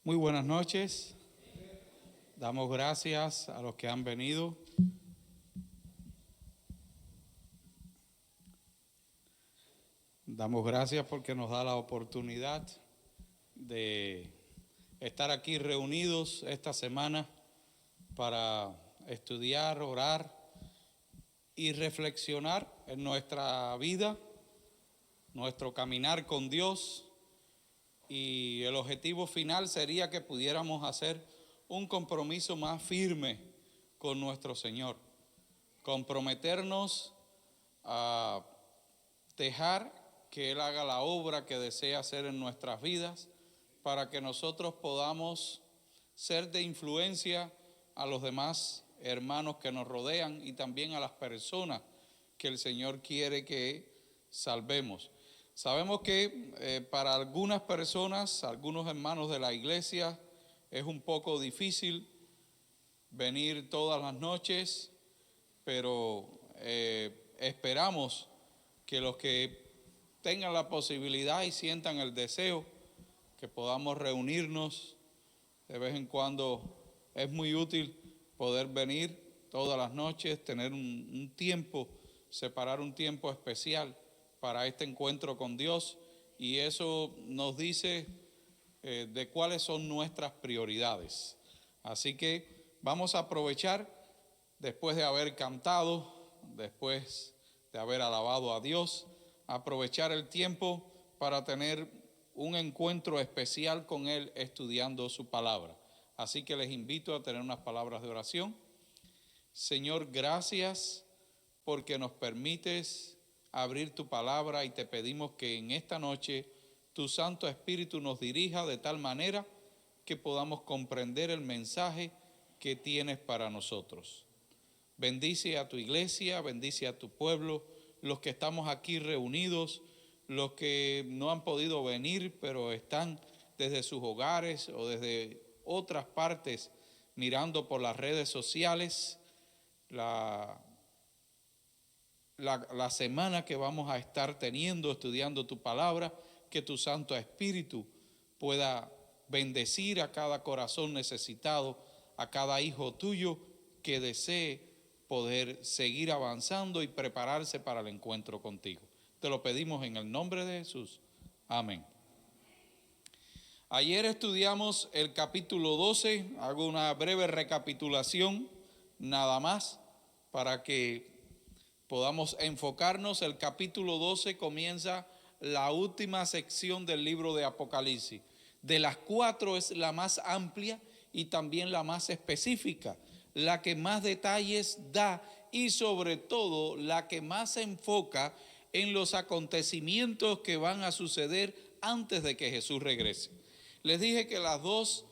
Muy buenas noches. Damos gracias a los que han venido. Damos gracias porque nos da la oportunidad de estar aquí reunidos esta semana para estudiar, orar y reflexionar en nuestra vida, nuestro caminar con Dios. Y el objetivo final sería que pudiéramos hacer un compromiso más firme con nuestro Señor. Comprometernos a dejar que Él haga la obra que desea hacer en nuestras vidas para que nosotros podamos ser de influencia a los demás hermanos que nos rodean y también a las personas que el Señor quiere que salvemos. Sabemos que para algunas personas, algunos hermanos de la iglesia, es un poco difícil venir todas las noches, pero esperamos que los que tengan la posibilidad y sientan el deseo, que podamos reunirnos de vez en cuando. Es muy útil poder venir todas las noches, tener un tiempo, separar un tiempo especial para este encuentro con Dios, y eso nos dice de cuáles son nuestras prioridades. Así que vamos a aprovechar, después de haber cantado, después de haber alabado a Dios, aprovechar el tiempo para tener un encuentro especial con Él estudiando su palabra. Así que les invito a tener unas palabras de oración. Señor, gracias porque nos permites abrir tu palabra y te pedimos que en esta noche tu Santo Espíritu nos dirija de tal manera que podamos comprender el mensaje que tienes para nosotros. Bendice a tu iglesia, bendice a tu pueblo, los que estamos aquí reunidos, los que no han podido venir, pero están desde sus hogares o desde otras partes mirando por las redes sociales. La semana que vamos a estar teniendo, estudiando tu palabra, que tu Santo Espíritu pueda bendecir a cada corazón necesitado, a cada hijo tuyo que desee poder seguir avanzando y prepararse para el encuentro contigo. Te lo pedimos en el nombre de Jesús. Amén. Ayer estudiamos el capítulo 12, hago una breve recapitulación nada más para que podamos enfocarnos. El capítulo 12 comienza la última sección del libro de Apocalipsis. De las 4 es la más amplia y también la más específica, la que más detalles da y sobre todo la que más se enfoca en los acontecimientos que van a suceder antes de que Jesús regrese. Les dije que las dos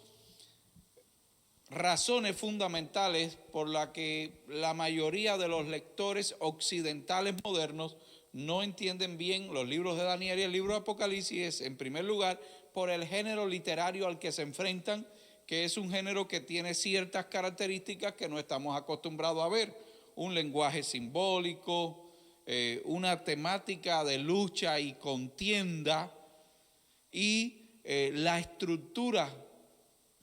razones fundamentales por las que la mayoría de los lectores occidentales modernos no entienden bien los libros de Daniel y el libro de Apocalipsis es, en primer lugar, por el género literario al que se enfrentan, que es un género que tiene ciertas características que no estamos acostumbrados a ver. Un lenguaje simbólico, una temática de lucha y contienda, y la estructura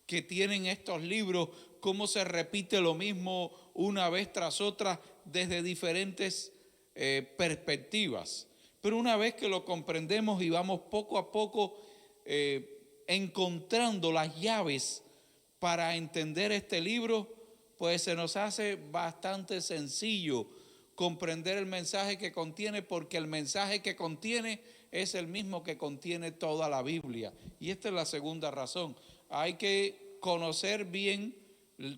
que tienen estos libros, cómo se repite lo mismo una vez tras otra desde diferentes perspectivas. Pero una vez que lo comprendemos y vamos poco a poco encontrando las llaves para entender este libro, pues se nos hace bastante sencillo comprender el mensaje que contiene, porque el mensaje que contiene es el mismo que contiene toda la Biblia. Y esta es la segunda razón. Hay que conocer bien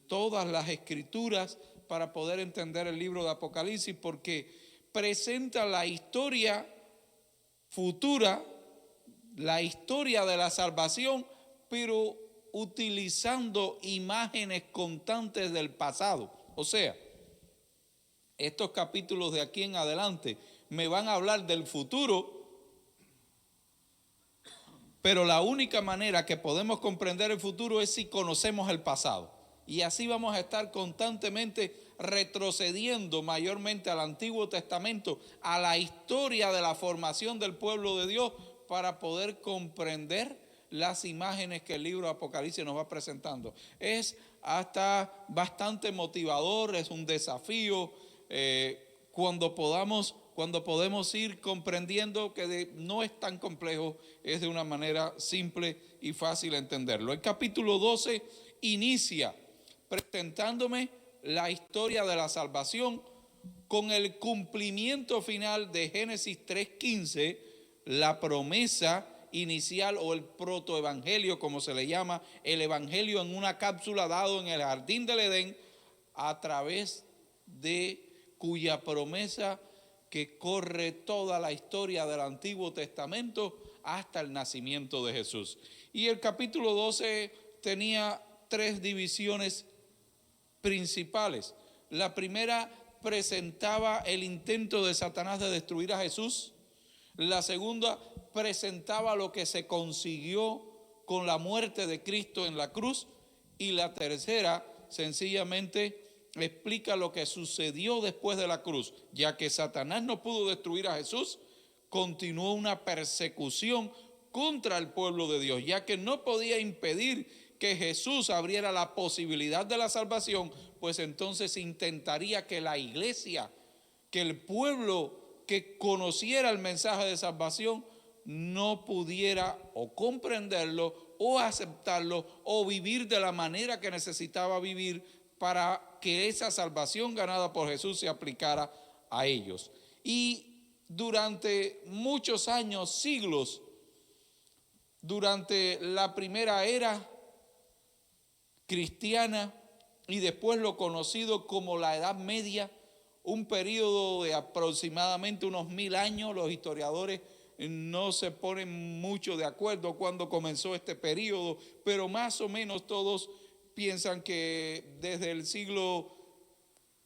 todas las escrituras para poder entender el libro de Apocalipsis, porque presenta la historia futura, la historia de la salvación, pero utilizando imágenes constantes del pasado. O sea, estos capítulos de aquí en adelante me van a hablar del futuro, pero la única manera que podemos comprender el futuro es si conocemos el pasado. Y así vamos a estar constantemente retrocediendo mayormente al Antiguo Testamento, a la historia de la formación del pueblo de Dios, para poder comprender las imágenes que el libro de Apocalipsis nos va presentando. Es hasta bastante motivador, es un desafío cuando podemos ir comprendiendo que no es tan complejo, es de una manera simple y fácil entenderlo. El capítulo 12 inicia presentándome la historia de la salvación con el cumplimiento final de Génesis 3:15, la promesa inicial o el protoevangelio, como se le llama, el evangelio en una cápsula dado en el jardín del Edén, a través de cuya promesa que corre toda la historia del Antiguo Testamento hasta el nacimiento de Jesús. Y el capítulo 12 tenía 3 divisiones principales. La primera presentaba el intento de Satanás de destruir a Jesús. La segunda presentaba lo que se consiguió con la muerte de Cristo en la cruz. Y la tercera sencillamente explica lo que sucedió después de la cruz. Ya que Satanás no pudo destruir a Jesús, continuó una persecución contra el pueblo de Dios, ya que no podía impedir que Jesús abriera la posibilidad de la salvación, pues entonces intentaría que la iglesia, que el pueblo que conociera el mensaje de salvación no pudiera o comprenderlo o aceptarlo o vivir de la manera que necesitaba vivir para que esa salvación ganada por Jesús se aplicara a ellos. Y durante muchos años, siglos, durante la primera era cristiana y después lo conocido como la Edad Media, un periodo de aproximadamente unos 1000 años. Los historiadores no se ponen mucho de acuerdo cuando comenzó este periodo, pero más o menos todos piensan que desde el siglo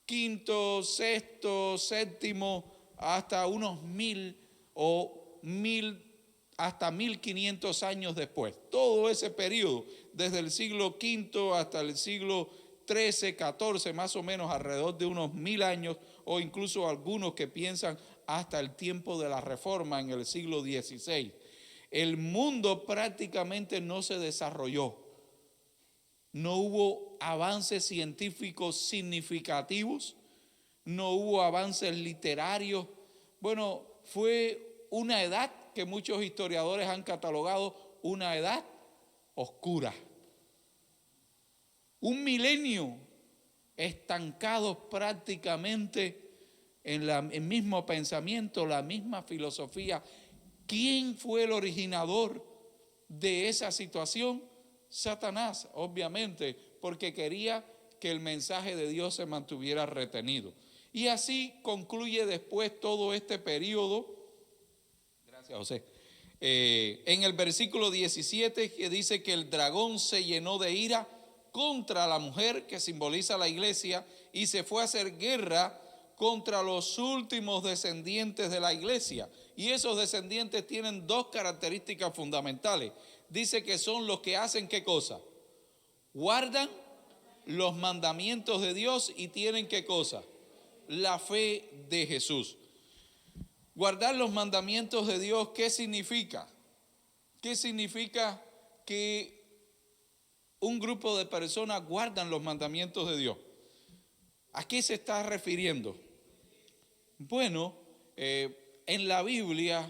V, VI, VII hasta unos 1000 o 1000 hasta 1500 años después. Todo ese periodo, desde el siglo V hasta el siglo XIII, XIV, más o menos alrededor de unos 1000 años, o incluso algunos que piensan hasta el tiempo de la Reforma en el siglo XVI. El mundo prácticamente no se desarrolló. No hubo avances científicos significativos, no hubo avances literarios. Bueno, fue una edad que muchos historiadores han catalogado una edad oscura. Un milenio estancados prácticamente en el mismo pensamiento, la misma filosofía. ¿Quién fue el originador de esa situación? Satanás, obviamente, porque quería que el mensaje de Dios se mantuviera retenido. Y así concluye después todo este periodo. Gracias, José. En el versículo 17, que dice que el dragón se llenó de ira contra la mujer, que simboliza la iglesia, y se fue a hacer guerra contra los últimos descendientes de la iglesia. Y esos descendientes tienen 2 características fundamentales. Dice que son los que hacen ¿qué cosa? Guardan los mandamientos de Dios y tienen ¿qué cosa? La fe de Jesús. Guardar los mandamientos de Dios, ¿qué significa? ¿Qué significa que un grupo de personas guardan los mandamientos de Dios? ¿A qué se está refiriendo? Bueno, en la Biblia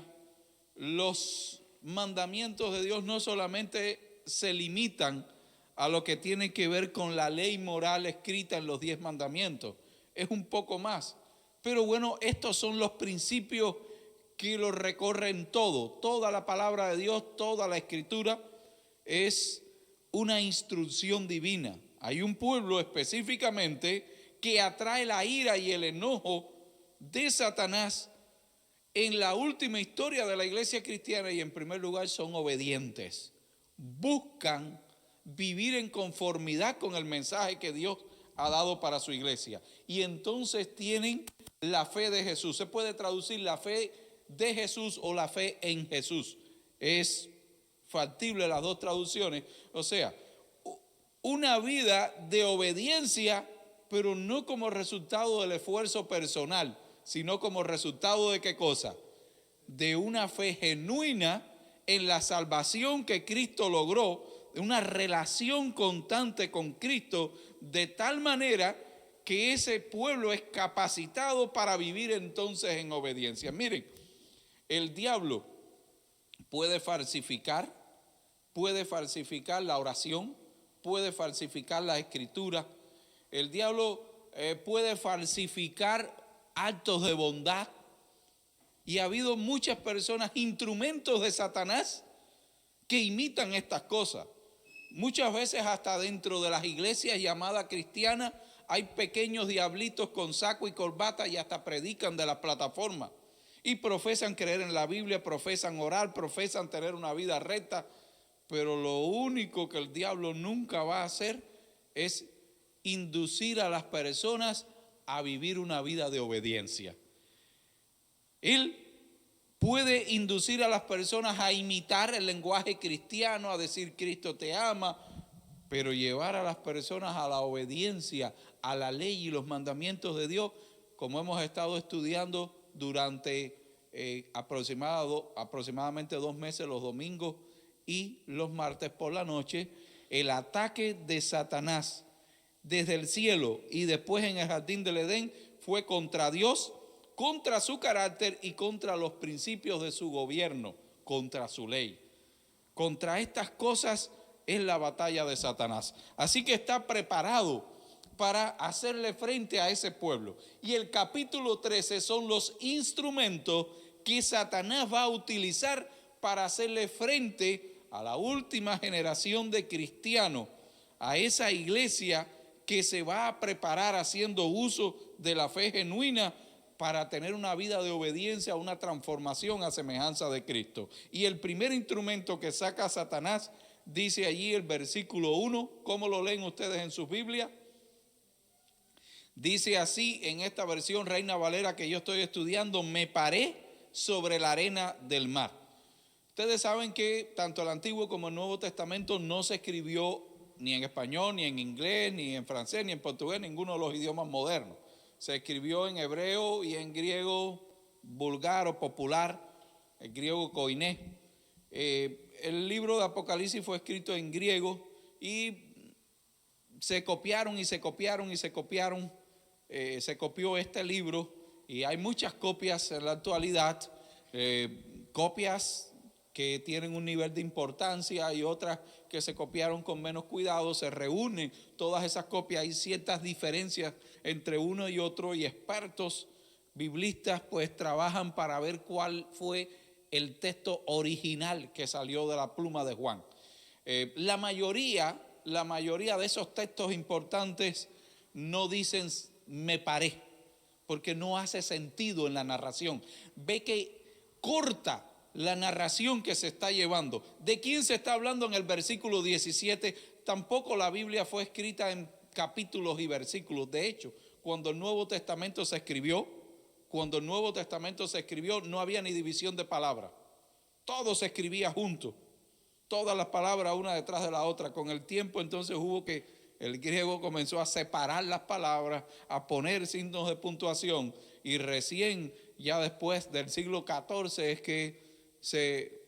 los mandamientos de Dios no solamente se limitan a lo que tiene que ver con la ley moral escrita en los 10 mandamientos, es un poco más. Pero bueno, estos son los principios que lo recorren todo. Toda la palabra de Dios, toda la escritura es una instrucción divina. Hay un pueblo específicamente que atrae la ira y el enojo de Satanás en la última historia de la iglesia cristiana, y en primer lugar son obedientes. Buscan vivir en conformidad con el mensaje que Dios ha dado para su iglesia. Y entonces tienen la fe de Jesús. Se puede traducir la fe de Jesús o la fe en Jesús. Es factible las 2 traducciones. O sea, una vida de obediencia, pero no como resultado del esfuerzo personal, sino como resultado de ¿qué cosa? De una fe genuina en la salvación que Cristo logró, una relación constante con Cristo, de tal manera que ese pueblo es capacitado para vivir entonces en obediencia. Miren, el diablo puede falsificar la oración, puede falsificar la escritura. El diablo puede falsificar actos de bondad. Y ha habido muchas personas, instrumentos de Satanás, que imitan estas cosas. Muchas veces hasta dentro de las iglesias llamadas cristianas hay pequeños diablitos con saco y corbata y hasta predican de las plataformas. Y profesan creer en la Biblia, profesan orar, profesan tener una vida recta. Pero lo único que el diablo nunca va a hacer es inducir a las personas a vivir una vida de obediencia. Él puede inducir a las personas a imitar el lenguaje cristiano, a decir Cristo te ama, pero llevar a las personas a la obediencia, a la ley y los mandamientos de Dios, como hemos estado estudiando durante aproximadamente 2 meses, los domingos y los martes por la noche. El ataque de Satanás desde el cielo y después en el jardín del Edén fue contra Dios, contra su carácter y contra los principios de su gobierno, contra su ley. Contra estas cosas es la batalla de Satanás. Así que está preparado para hacerle frente a ese pueblo. Y el capítulo 13 son los instrumentos que Satanás va a utilizar para hacerle frente a la última generación de cristianos, a esa iglesia que se va a preparar haciendo uso de la fe genuina para tener una vida de obediencia, una transformación a semejanza de Cristo. Y el primer instrumento que saca Satanás, dice allí el versículo 1, ¿cómo lo leen ustedes en sus Biblias? Dice así en esta versión Reina Valera que yo estoy estudiando: me paré sobre la arena del mar. Ustedes saben que tanto el Antiguo como el Nuevo Testamento no se escribió ni en español, ni en inglés, ni en francés, ni en portugués, ninguno de los idiomas modernos. Se escribió en hebreo y en griego vulgar o popular, el griego koiné. El libro de Apocalipsis fue escrito en griego y se copiaron y se copiaron y se copiaron. Se copió este libro y hay muchas copias en la actualidad, copias que tienen un nivel de importancia y otras que se copiaron con menos cuidado. Se reúnen todas esas copias, hay ciertas diferencias entre uno y otro y expertos biblistas pues trabajan para ver cuál fue el texto original que salió de la pluma de Juan. La mayoría de esos textos importantes no dicen me paré, porque no hace sentido en la narración. Ve que corta la narración que se está llevando. ¿De quién se está hablando en el versículo 17? Tampoco la Biblia fue escrita en capítulos y versículos. De hecho, cuando el Nuevo Testamento se escribió, no había ni división de palabras. Todo se escribía junto. Todas las palabras una detrás de la otra. Con el tiempo entonces el griego comenzó a separar las palabras, a poner signos de puntuación, y recién ya después del siglo XIV es que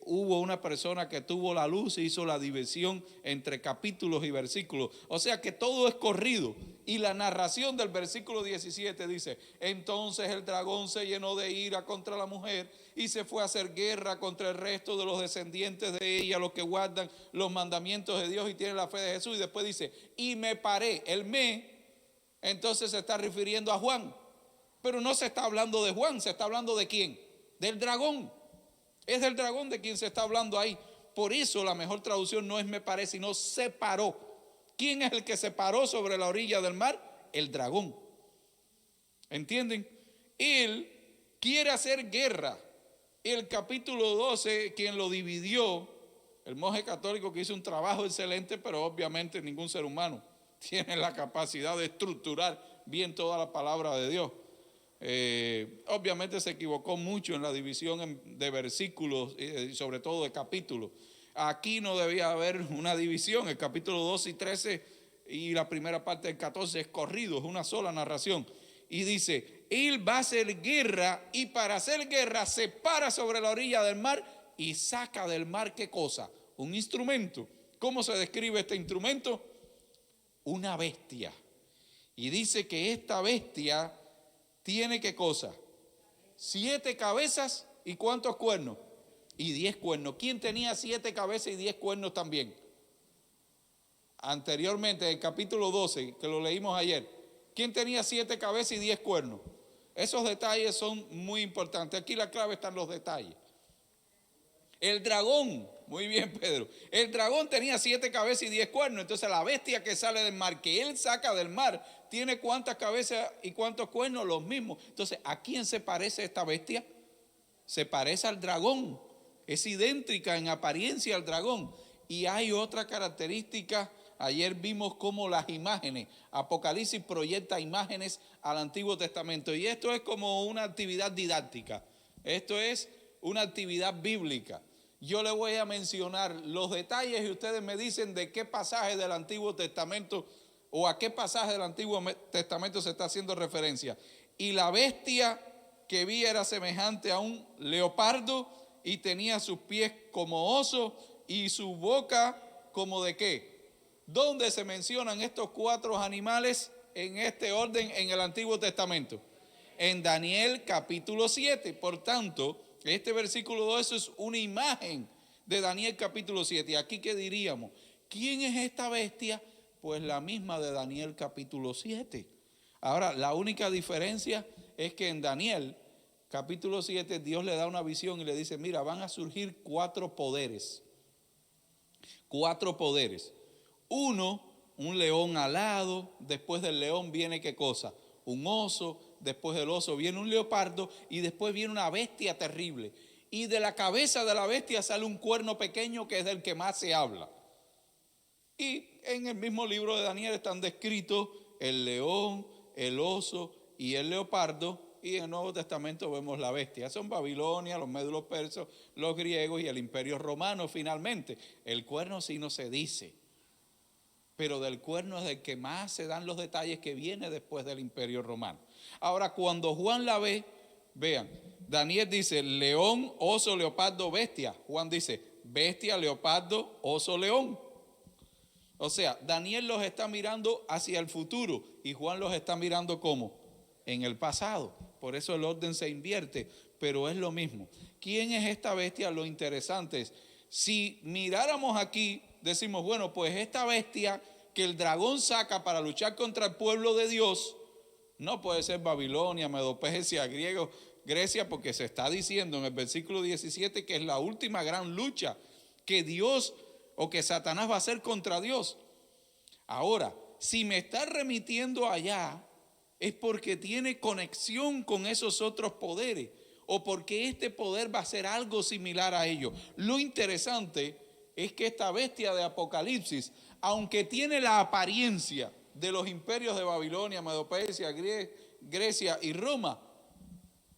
hubo una persona que tuvo la luz y hizo la división entre capítulos y versículos. O sea que todo es corrido. Y la narración del versículo 17 dice: entonces el dragón se llenó de ira contra la mujer y se fue a hacer guerra contra el resto de los descendientes de ella, los que guardan los mandamientos de Dios y tienen la fe de Jesús. Y después dice: y me paré. El entonces se está refiriendo a Juan, pero no se está hablando de Juan. Se está hablando ¿de quién? Del dragón. Es del dragón de quien se está hablando ahí. Por eso la mejor traducción no es me paré, sino se paró. ¿Quién es el que se paró sobre la orilla del mar? El dragón. ¿Entienden? Él quiere hacer guerra. El capítulo 12, quien lo dividió, el monje católico que hizo un trabajo excelente, pero obviamente ningún ser humano tiene la capacidad de estructurar bien toda la palabra de Dios. Obviamente se equivocó mucho en la división de versículos y sobre todo de capítulos. Aquí no debía haber una división. El capítulo 12 y 13 y la primera parte del 14 es corrido, es una sola narración. Y dice: él va a hacer guerra, y para hacer guerra se para sobre la orilla del mar y saca del mar, ¿qué cosa? Un instrumento. ¿Cómo se describe este instrumento? Una bestia. Y dice que esta bestia tiene, ¿qué cosa? 7 cabezas y ¿cuántos cuernos? Y 10 cuernos. ¿Quién tenía 7 cabezas y 10 cuernos también? Anteriormente, en el capítulo 12, que lo leímos ayer. ¿Quién tenía 7 cabezas y 10 cuernos? Esos detalles son muy importantes. Aquí la clave está en los detalles. El dragón, muy bien Pedro, el dragón tenía 7 cabezas y 10 cuernos. Entonces la bestia que sale del mar, que él saca del mar, tiene ¿cuántas cabezas y cuántos cuernos? Los mismos. Entonces, ¿a quién se parece esta bestia? Se parece al dragón, es idéntrica en apariencia al dragón. Y hay otra característica. Ayer vimos cómo las imágenes, Apocalipsis proyecta imágenes al Antiguo Testamento. Y esto es como una actividad didáctica. Esto es una actividad bíblica. Yo le voy a mencionar los detalles y ustedes me dicen de qué pasaje del Antiguo Testamento o a qué pasaje del Antiguo Testamento se está haciendo referencia. Y la bestia que vi era semejante a un leopardo y tenía sus pies como oso y su boca como de qué. ¿Dónde se mencionan estos 4 animales en este orden en el Antiguo Testamento? En Daniel capítulo 7. Por tanto, este versículo 2 es una imagen de Daniel capítulo 7. Y aquí, ¿qué diríamos? ¿Quién es esta bestia? Pues la misma de Daniel capítulo 7. Ahora, la única diferencia es que en Daniel capítulo 7 Dios le da una visión y le dice, mira, van a surgir 4 poderes. 4 poderes. Uno, un león alado. Después del león viene ¿qué cosa? Un oso. Después del oso viene un leopardo y después viene una bestia terrible. Y de la cabeza de la bestia sale un cuerno pequeño que es del que más se habla. Y en el mismo libro de Daniel están descritos el león, el oso y el leopardo. Y en el Nuevo Testamento vemos la bestia. Son Babilonia, los medos, los persas, los griegos y el Imperio Romano finalmente. El cuerno sí no se dice. Pero del cuerno es del que más se dan los detalles, que viene después del Imperio Romano. Ahora, cuando Juan la ve, vean, Daniel dice león, oso, leopardo, bestia. Juan dice bestia, leopardo, oso, león. O sea, Daniel los está mirando hacia el futuro y Juan los está mirando ¿cómo? En el pasado. Por eso el orden se invierte, pero es lo mismo. ¿Quién es esta bestia? Lo interesante es, si miráramos aquí, decimos, bueno, pues esta bestia que el dragón saca para luchar contra el pueblo de Dios, no puede ser Babilonia, Medo-Persia, griego, Grecia, porque se está diciendo en el versículo 17 que es la última gran lucha que Dios o que Satanás va a hacer contra Dios. Ahora, si me está remitiendo allá, es porque tiene conexión con esos otros poderes o porque este poder va a ser algo similar a ellos. Lo interesante es que esta bestia de Apocalipsis, aunque tiene la apariencia de los imperios de Babilonia, Medo-Persia, Grecia y Roma,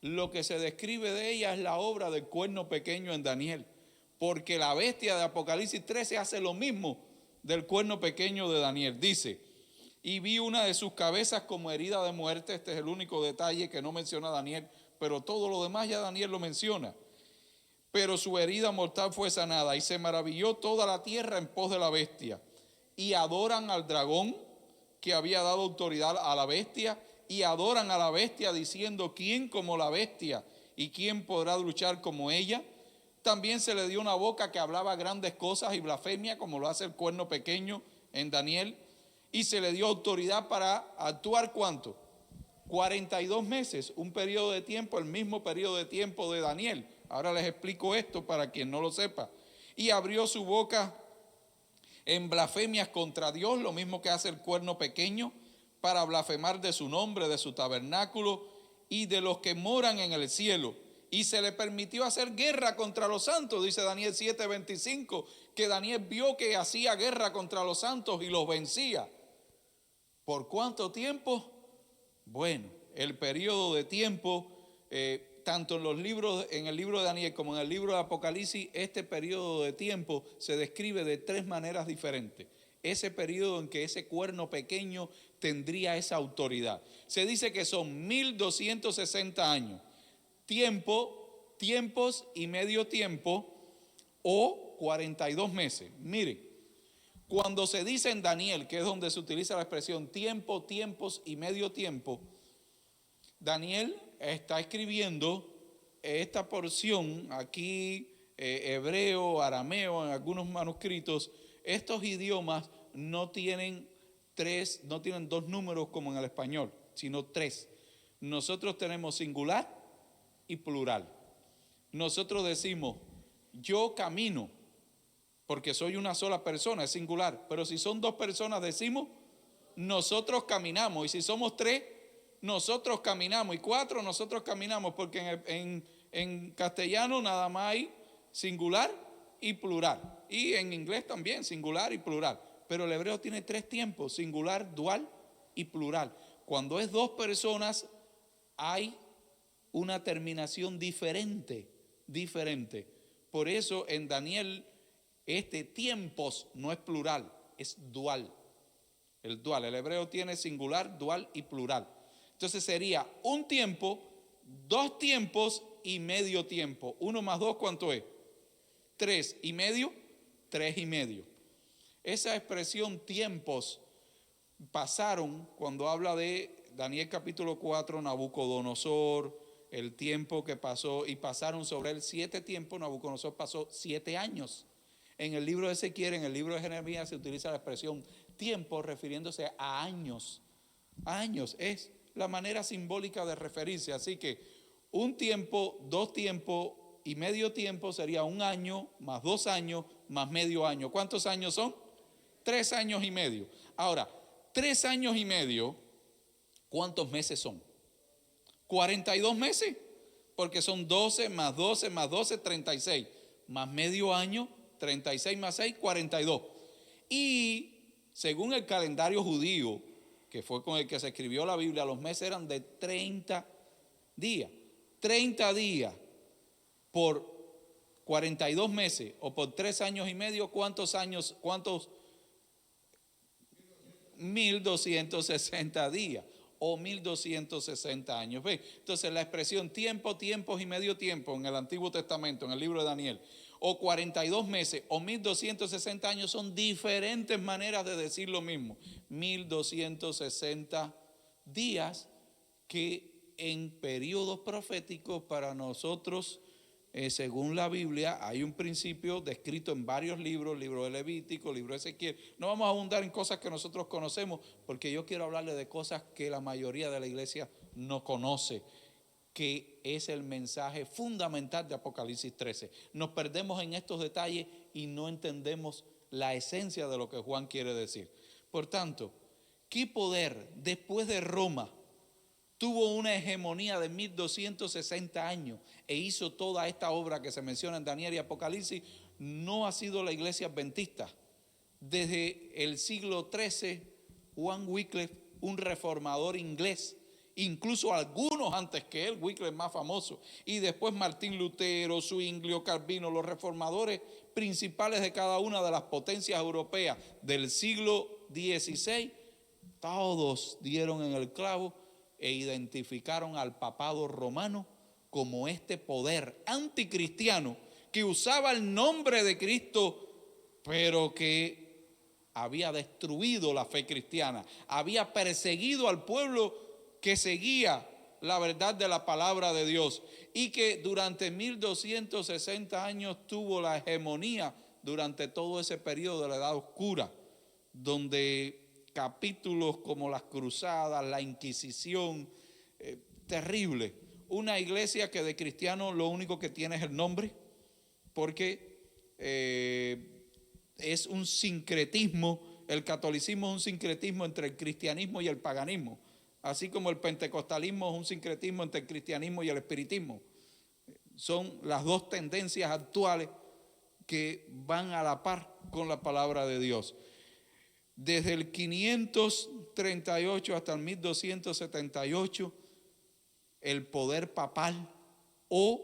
lo que se describe de ella es la obra del cuerno pequeño en Daniel, porque la bestia de Apocalipsis 13 hace lo mismo del cuerno pequeño de Daniel. Dice, y vi una de sus cabezas como herida de muerte. Este es el único detalle que no menciona Daniel, pero todo lo demás ya Daniel lo menciona. Pero su herida mortal fue sanada y se maravilló toda la tierra en pos de la bestia. Y adoran al dragón que había dado autoridad a la bestia y adoran a la bestia diciendo, ¿quién como la bestia y quién podrá luchar como ella? También se le dio una boca que hablaba grandes cosas y blasfemia, como lo hace el cuerno pequeño en Daniel. Y se le dio autoridad para actuar ¿cuánto? 42 meses, un periodo de tiempo, el mismo periodo de tiempo de Daniel. Ahora les explico esto para quien no lo sepa. Y abrió su boca en blasfemias contra Dios, lo mismo que hace el cuerno pequeño, para blasfemar de su nombre, de su tabernáculo y de los que moran en el cielo. Y se le permitió hacer guerra contra los santos, dice Daniel 7:25, que Daniel vio que hacía guerra contra los santos y los vencía. ¿Por cuánto tiempo? Bueno, el periodo de tiempo, tanto en los libros, en el libro de Daniel como en el libro de Apocalipsis, este periodo de tiempo se describe de 3 maneras diferentes. Ese periodo en que ese cuerno pequeño tendría esa autoridad. Se dice que son 1260 años. Tiempos y medio tiempo o 42 meses. Miren, cuando se dice en Daniel, que es donde se utiliza la expresión tiempo, tiempos y medio tiempo, Daniel está escribiendo esta porción aquí, hebreo, arameo, en algunos manuscritos. Estos idiomas no tienen dos números como en el español, sino tres. Nosotros tenemos singular y plural. Nosotros decimos, yo camino, porque soy una sola persona, es singular. Pero si son dos personas, decimos, nosotros caminamos. Y si somos tres, nosotros caminamos. Y cuatro, nosotros caminamos. Porque en castellano nada más hay singular y plural. Y en inglés también, singular y plural. Pero el hebreo tiene tres tiempos, singular, dual y plural. Cuando es dos personas, hay una terminación diferente. Por eso en Daniel, tiempos no es plural, es dual. El hebreo tiene singular, dual y plural. Entonces sería un tiempo, dos tiempos y medio tiempo. 1 más 2, ¿cuánto es? 3 y medio, 3 y medio. Esa expresión tiempos pasaron cuando habla de Daniel capítulo 4, Nabucodonosor, el tiempo que pasó, y pasaron sobre él 7 tiempos. Nabucodonosor pasó 7 años. En el libro de Ezequiel, en el libro de Jeremías se utiliza la expresión tiempo refiriéndose a años. Años es la manera simbólica de referirse. Así que un tiempo, dos tiempos y medio tiempo sería un año más 2 años más medio año. ¿Cuántos años son? 3 años y medio. Ahora, 3 años y medio, ¿cuántos meses son? 42 meses, porque son 12 más 12 más 12, 36, más medio año, 36 más 6, 42. Y según el calendario judío, que fue con el que se escribió la Biblia, los meses eran de 30 días. 30 días por 42 meses o por 3 años y medio, ¿cuántos años? ¿Cuántos? 1260 días o 1260 años. ¿Ve? Entonces la expresión tiempo, tiempos y medio tiempo en el Antiguo Testamento, en el libro de Daniel, o 42 meses o 1260 años son diferentes maneras de decir lo mismo. 1260 días que en periodos proféticos para nosotros, según la Biblia, hay un principio descrito en varios libros, libro de Levítico, libro de Ezequiel. No vamos a abundar en cosas que nosotros conocemos, porque yo quiero hablarle de cosas que la mayoría de la iglesia no conoce, que es el mensaje fundamental de Apocalipsis 13. Nos perdemos en estos detalles y no entendemos la esencia de lo que Juan quiere decir. Por tanto, ¿qué poder después de Roma tuvo una hegemonía de 1260 años e hizo toda esta obra que se menciona en Daniel y Apocalipsis? No ha sido la iglesia adventista. Desde el siglo XIII, Juan Wycliffe, un reformador inglés, incluso algunos antes que él, Wycliffe más famoso, y después Martín Lutero, Zwinglio, Calvino, los reformadores principales de cada una de las potencias europeas del siglo XVI, todos dieron en el clavo e identificaron al papado romano como este poder anticristiano que usaba el nombre de Cristo, pero que había destruido la fe cristiana, había perseguido al pueblo que seguía la verdad de la palabra de Dios, y que durante 1260 años tuvo la hegemonía durante todo ese periodo de la Edad Oscura, donde capítulos como las cruzadas, la Inquisición, terrible. Una iglesia que de cristiano lo único que tiene es el nombre, porque es un sincretismo. El catolicismo es un sincretismo entre el cristianismo y el paganismo, así como el pentecostalismo es un sincretismo entre el cristianismo y el espiritismo. Son las dos tendencias actuales que van a la par con la palabra de Dios. Desde el 538 hasta el 1278, el poder papal o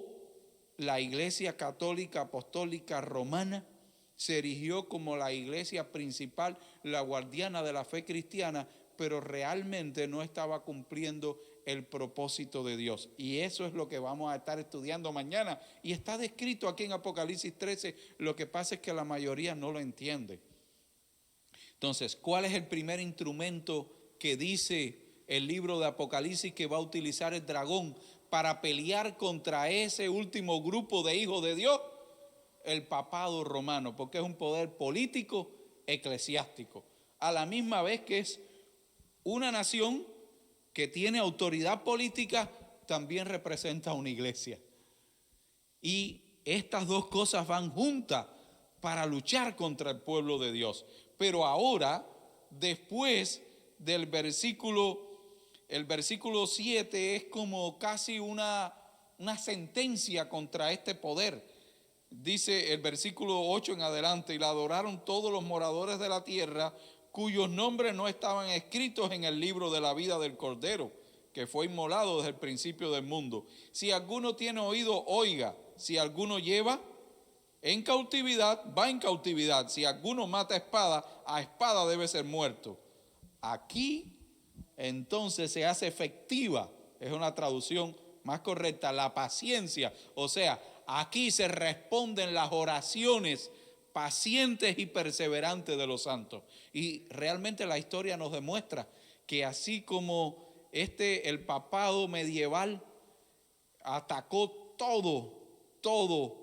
la Iglesia Católica Apostólica Romana se erigió como la iglesia principal, la guardiana de la fe cristiana, pero realmente no estaba cumpliendo el propósito de Dios. Y eso es lo que vamos a estar estudiando mañana. Y está descrito aquí en Apocalipsis 13. Lo que pasa es que la mayoría no lo entiende. Entonces, ¿cuál es el primer instrumento que dice el libro de Apocalipsis que va a utilizar el dragón para pelear contra ese último grupo de hijos de Dios? El papado romano, porque es un poder político eclesiástico, a la misma vez que es una nación que tiene autoridad política, también representa una iglesia. Y estas dos cosas van juntas para luchar contra el pueblo de Dios. Pero ahora, después del el versículo 7 es como casi una sentencia contra este poder. Dice el versículo 8 en adelante: y la adoraron todos los moradores de la tierra, cuyos nombres no estaban escritos en el libro de la vida del Cordero, que fue inmolado desde el principio del mundo. Si alguno tiene oído, oiga. Si alguno lleva en cautividad, va en cautividad. Si alguno mata a espada debe ser muerto. Aquí entonces se hace efectiva, es una traducción más correcta, la paciencia. O sea, aquí se responden las oraciones pacientes y perseverantes de los santos. Y realmente la historia nos demuestra que así como el papado medieval atacó todo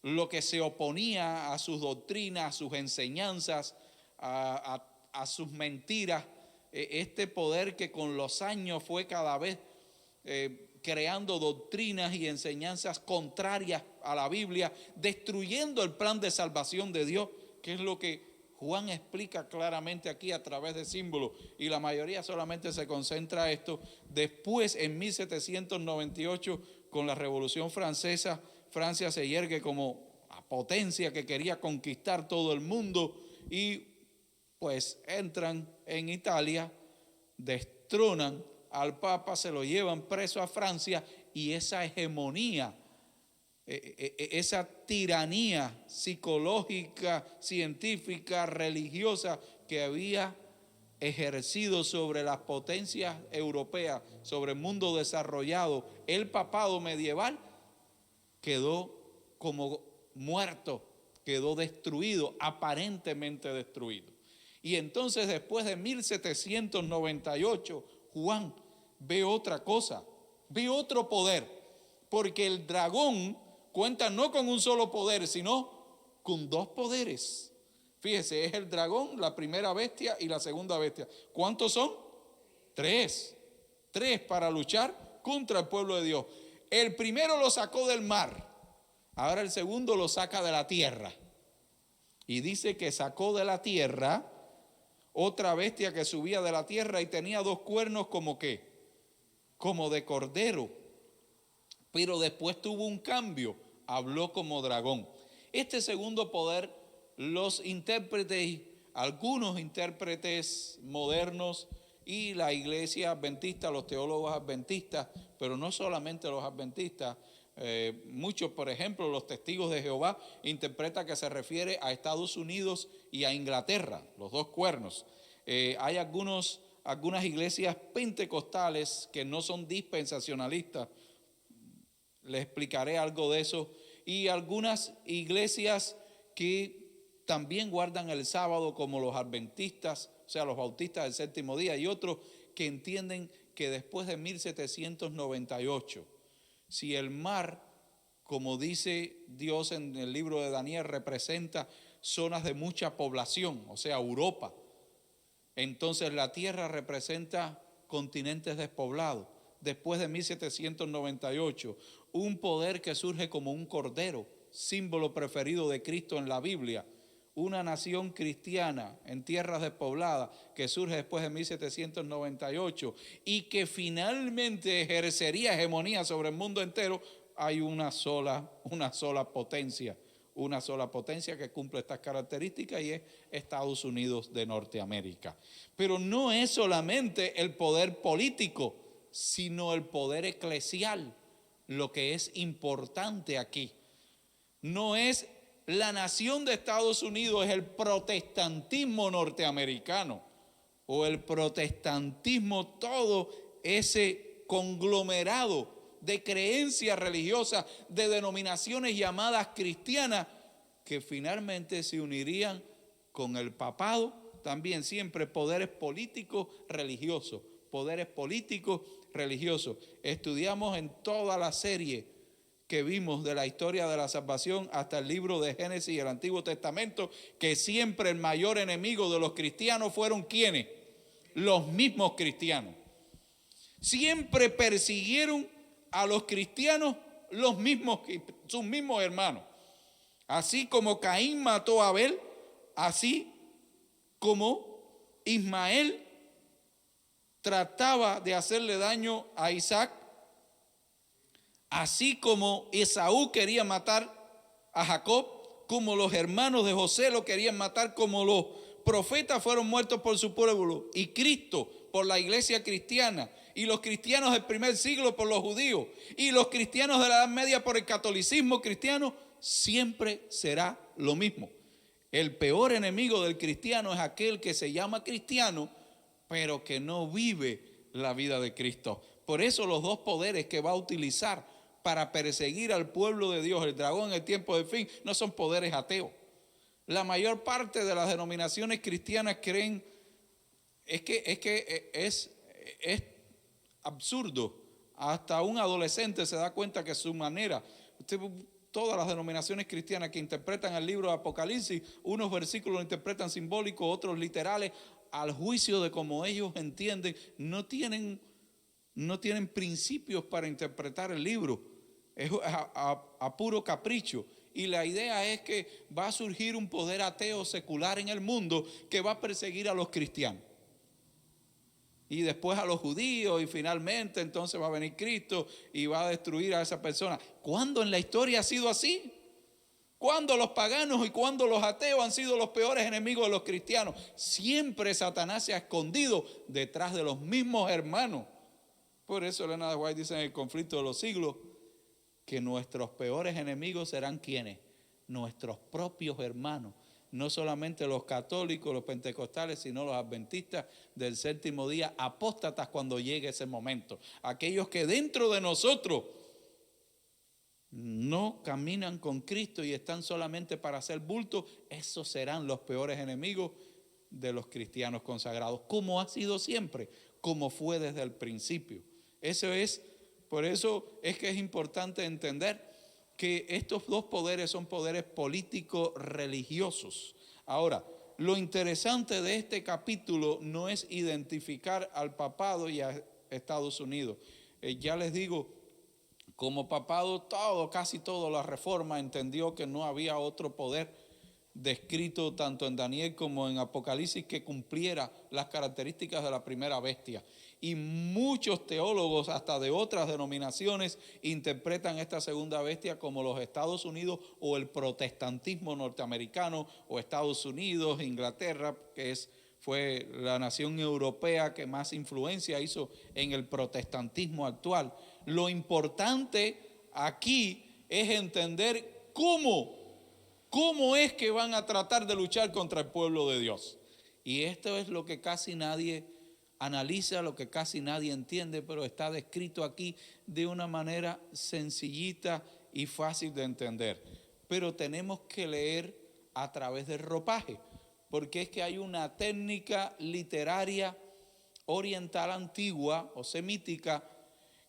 lo que se oponía a sus doctrinas, a sus enseñanzas, a sus mentiras, este poder que con los años fue cada vez creando doctrinas y enseñanzas contrarias a la Biblia, destruyendo el plan de salvación de Dios, que es lo que Juan explica claramente aquí a través de símbolos, y la mayoría solamente se concentra esto. Después, en 1798, con la Revolución Francesa, Francia se yergue como la potencia que quería conquistar todo el mundo, y pues entran en Italia, destronan al Papa, se lo llevan preso a Francia, y esa hegemonía, esa tiranía psicológica, científica, religiosa que había ejercido sobre las potencias europeas, sobre el mundo desarrollado, el papado medieval quedó como muerto, quedó destruido, aparentemente destruido. Y entonces después de 1798, Juan ve otra cosa, ve otro poder, porque el dragón cuenta no con un solo poder, sino con dos poderes. Fíjese, es el dragón, la primera bestia y la segunda bestia. ¿Cuántos son? Tres para luchar contra el pueblo de Dios. El primero lo sacó del mar, ahora el segundo lo saca de la tierra. Y dice que sacó de la tierra otra bestia que subía de la tierra y tenía dos cuernos como ¿qué? Como de cordero. Pero después tuvo un cambio, habló como dragón. Este segundo poder, los intérpretes, algunos intérpretes modernos y la iglesia adventista, los teólogos adventistas, pero no solamente los adventistas, muchos, por ejemplo, los testigos de Jehová, interpretan que se refiere a Estados Unidos y a Inglaterra, los dos cuernos. Hay algunas iglesias pentecostales que no son dispensacionalistas, les explicaré algo de eso, y algunas iglesias que también guardan el sábado, como los adventistas, o sea, los bautistas del séptimo día, y otros que entienden que después de 1798, si el mar, como dice Dios en el libro de Daniel, representa zonas de mucha población, o sea, Europa, entonces la tierra representa continentes despoblados. Después de 1798, un poder que surge como un cordero, símbolo preferido de Cristo en la Biblia, una nación cristiana en tierras despobladas que surge después de 1798 y que finalmente ejercería hegemonía sobre el mundo entero. Hay una sola potencia que cumple estas características, y es Estados Unidos de Norteamérica. Pero no es solamente el poder político, sino el poder eclesial lo que es importante aquí. No es la nación de Estados Unidos, es el protestantismo norteamericano. o el protestantismo, todo ese conglomerado de creencias religiosas, de denominaciones llamadas cristianas, que finalmente se unirían con el papado, también siempre poderes políticos religiosos, poderes políticos religiosos. Estudiamos en toda la serie que vimos de la historia de la salvación hasta el libro de Génesis y el Antiguo Testamento, que siempre el mayor enemigo de los cristianos fueron ¿quiénes? Los mismos cristianos. Siempre persiguieron a los cristianos los mismos, sus mismos hermanos. Así como Caín mató a Abel, así como Ismael trataba de hacerle daño a Isaac, así como Esaú quería matar a Jacob, como los hermanos de José lo querían matar, como los profetas fueron muertos por su pueblo, y Cristo por la iglesia cristiana, y los cristianos del primer siglo por los judíos, y los cristianos de la Edad Media por el catolicismo cristiano, siempre será lo mismo. El peor enemigo del cristiano es aquel que se llama cristiano, pero que no vive la vida de Cristo. Por eso los dos poderes que va a utilizar para perseguir al pueblo de Dios, el dragón en el tiempo del fin, no son poderes ateos. La mayor parte de las denominaciones cristianas creen, es absurdo. Hasta un adolescente se da cuenta que su manera, todas las denominaciones cristianas que interpretan el libro de Apocalipsis, unos versículos lo interpretan simbólicos, otros literales, al juicio de como ellos entienden, no tienen principios para interpretar el libro, es a puro capricho. Y la idea es que va a surgir un poder ateo secular en el mundo que va a perseguir a los cristianos. Y después a los judíos, y finalmente entonces va a venir Cristo y va a destruir a esa persona. ¿Cuándo en la historia ha sido así? ¿Cuándo los paganos y cuándo los ateos han sido los peores enemigos de los cristianos? Siempre Satanás se ha escondido detrás de los mismos hermanos. Por eso Elena de White dice en el conflicto de los siglos que nuestros peores enemigos serán ¿quiénes? Nuestros propios hermanos. No solamente los católicos, los pentecostales, sino los adventistas del séptimo día, apóstatas cuando llegue ese momento. Aquellos que dentro de nosotros no caminan con Cristo y están solamente para hacer bulto, esos serán los peores enemigos de los cristianos consagrados, como ha sido siempre, como fue desde el principio. Por eso es que es importante entender que estos dos poderes son poderes políticos religiosos. Ahora, lo interesante de este capítulo no es identificar al papado y a Estados Unidos. Ya les digo, como papado, casi toda la Reforma entendió que no había otro poder descrito tanto en Daniel como en Apocalipsis que cumpliera las características de la primera bestia. Y muchos teólogos, hasta de otras denominaciones, interpretan esta segunda bestia como los Estados Unidos o el protestantismo norteamericano, o Estados Unidos, Inglaterra, que fue la nación europea que más influencia hizo en el protestantismo actual. Lo importante aquí es entender cómo es que van a tratar de luchar contra el pueblo de Dios. Y esto es lo que casi nadie analiza, lo que casi nadie entiende, pero está descrito aquí de una manera sencillita y fácil de entender. Pero tenemos que leer a través del ropaje, porque es que hay una técnica literaria oriental antigua o semítica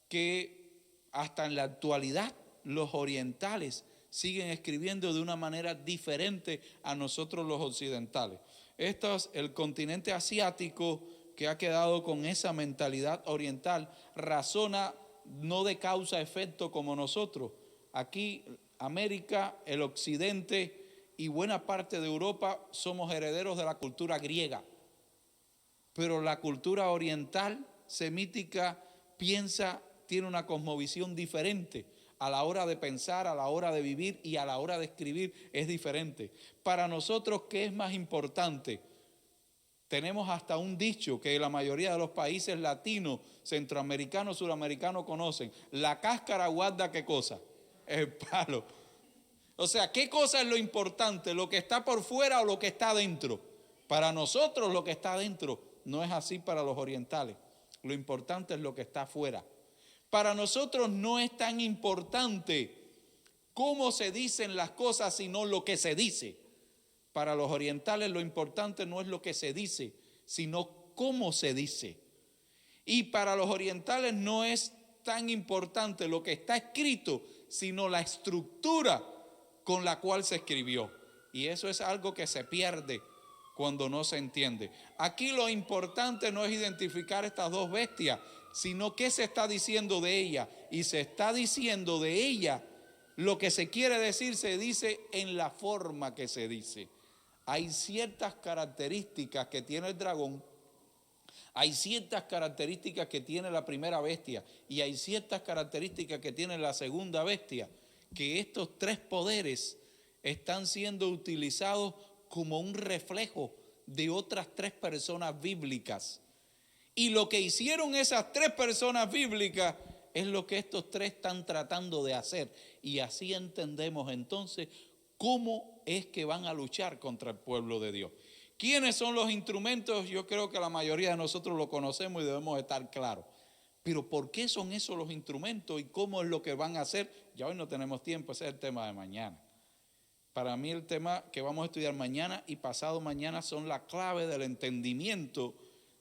que hasta en la actualidad los orientales siguen escribiendo de una manera diferente a nosotros los occidentales. El continente asiático, que ha quedado con esa mentalidad oriental, razona no de causa-efecto como nosotros. Aquí, América, el occidente y buena parte de Europa somos herederos de la cultura griega. Pero la cultura oriental, semítica, tiene una cosmovisión diferente. A la hora de pensar, a la hora de vivir y a la hora de escribir es diferente. Para nosotros, ¿qué es más importante? Tenemos hasta un dicho que la mayoría de los países latinos, centroamericanos, suramericanos conocen. La cáscara guarda ¿qué cosa? El palo. O sea, ¿qué cosa es lo importante? ¿Lo que está por fuera o lo que está adentro? Para nosotros lo que está adentro no es así para los orientales. Lo importante es lo que está afuera. Para nosotros no es tan importante cómo se dicen las cosas, sino lo que se dice. Para los orientales lo importante no es lo que se dice, sino cómo se dice. Y para los orientales no es tan importante lo que está escrito, sino la estructura con la cual se escribió. Y eso es algo que se pierde cuando no se entiende. Aquí lo importante no es identificar estas dos bestias, sino qué se está diciendo de ella. Y se está diciendo de ella lo que se quiere decir, se dice en la forma que se dice. Hay ciertas características que tiene el dragón, hay ciertas características que tiene la primera bestia y hay ciertas características que tiene la segunda bestia, que estos tres poderes están siendo utilizados como un reflejo de otras tres personas bíblicas. Y lo que hicieron esas tres personas bíblicas es lo que estos tres están tratando de hacer. Y así entendemos entonces cómo es que van a luchar contra el pueblo de Dios. ¿Quiénes son los instrumentos? Yo creo que la mayoría de nosotros lo conocemos y debemos estar claros. Pero ¿por qué son esos los instrumentos y cómo es lo que van a hacer? Ya hoy no tenemos tiempo, ese es el tema de mañana. Para mí el tema que vamos a estudiar mañana y pasado mañana son la clave del entendimiento